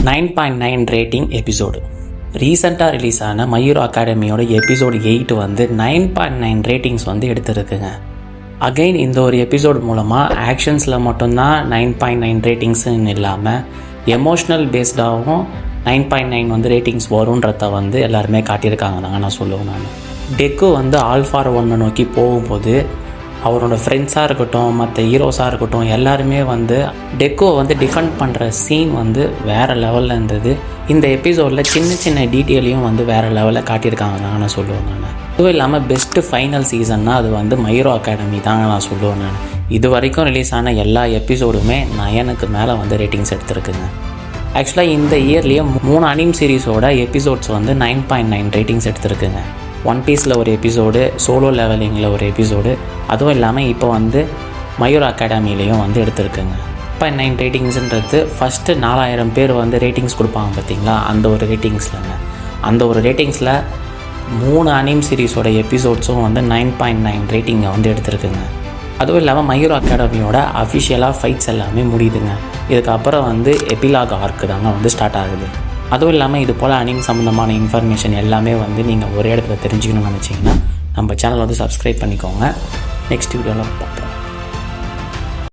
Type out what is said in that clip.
9.9 rating episode. ரீசெண்டாக release ஆன Mayur அகாடமியோட episode 8 வந்து 9.9 ரேட்டிங்ஸ் வந்து எடுத்துருக்குங்க. அகெயின் இந்த ஒரு எபிசோடு மூலமாக ஆக்ஷன்ஸில் மட்டும்தான் 9.9 ரேட்டிங்ஸ்ன்னு இல்லாமல் எமோஷ்னல் பேஸ்டாகவும் 9.9 வந்து ரேட்டிங்ஸ் வரும்ன்றத வந்து எல்லாருமே காட்டியிருக்காங்க தாங்க நான் சொல்லுவேன். நான் டெக்கு வந்து ஆல்ஃபார் 1 நோக்கி போகும்போது அவரோட ஃப்ரெண்ட்ஸாக இருக்கட்டும், மற்ற ஹீரோஸாக இருக்கட்டும், எல்லாருமே வந்து டெக்கோவை வந்து டிஃபெண்ட் பண்ணுற சீன் வந்து வேறு லெவலில் இருந்தது. இந்த எபிசோடில் சின்ன சின்ன டீட்டெயிலையும் வந்து வேறு லெவலில் காட்டியிருக்காங்க தாங்க நான் சொல்லுவேன். நான் இதுவும் இல்லாமல் பெஸ்ட்டு ஃபைனல் சீசன்னா அது வந்து மயூர் அகாடமி தாங்க நான் சொல்லுவேன். நான் இது வரைக்கும் ரிலீஸ் ஆன எல்லா எபிசோடுமே 9க்கு மேலே வந்து ரேட்டிங்ஸ் எடுத்துருக்குங்க. ஆக்சுவலாக இந்த இயர்லேயே 3 அனிம் சீரீஸோட எபிசோட்ஸ் வந்து 9.9 ரேட்டிங்ஸ் எடுத்துருக்குங்க. ஒன் பீஸில் ஒரு எபிசோடு, சோலோ லெவலிங்கில் ஒரு எபிசோடு, அதுவும் இல்லாமல் இப்போ வந்து மயூர் அகாடமிலையும் வந்து எடுத்துருக்குங்க. 9 ரேட்டிங்ஸுன்றது ஃபஸ்ட்டு 4000 பேர் வந்து ரேட்டிங்ஸ் கொடுப்பாங்க பார்த்திங்களா, அந்த ஒரு ரேட்டிங்ஸ்லங்க. அந்த ஒரு ரேட்டிங்ஸில் 3 அனிம் சீரீஸோட எபிசோட்ஸும் வந்து 9.9 ரேட்டிங்கை வந்து எடுத்துருக்குங்க. அதுவும் இல்லாமல் மயூர் அகாடமியோட அஃபிஷியலாக ஃபைட்ஸ் எல்லாமே முடியுதுங்க. இதுக்கப்புறம் வந்து எபிலாக் ஆர்க்கு தாங்க வந்து ஸ்டார்ட் ஆகுது. அதுவும் இல்லாமல் இது போல் அனிம் சம்மந்தமான இன்ஃபர்மேஷன் எல்லாமே வந்து நீங்கள் ஒரே இடத்துல தெரிஞ்சுக்கணும்னு நினச்சிங்கன்னா நம்ம சேனல் வந்து சப்ஸ்கிரைப் பண்ணிக்கோங்க. நெக்ஸ்ட் வீடியோவில் பார்ப்போம்.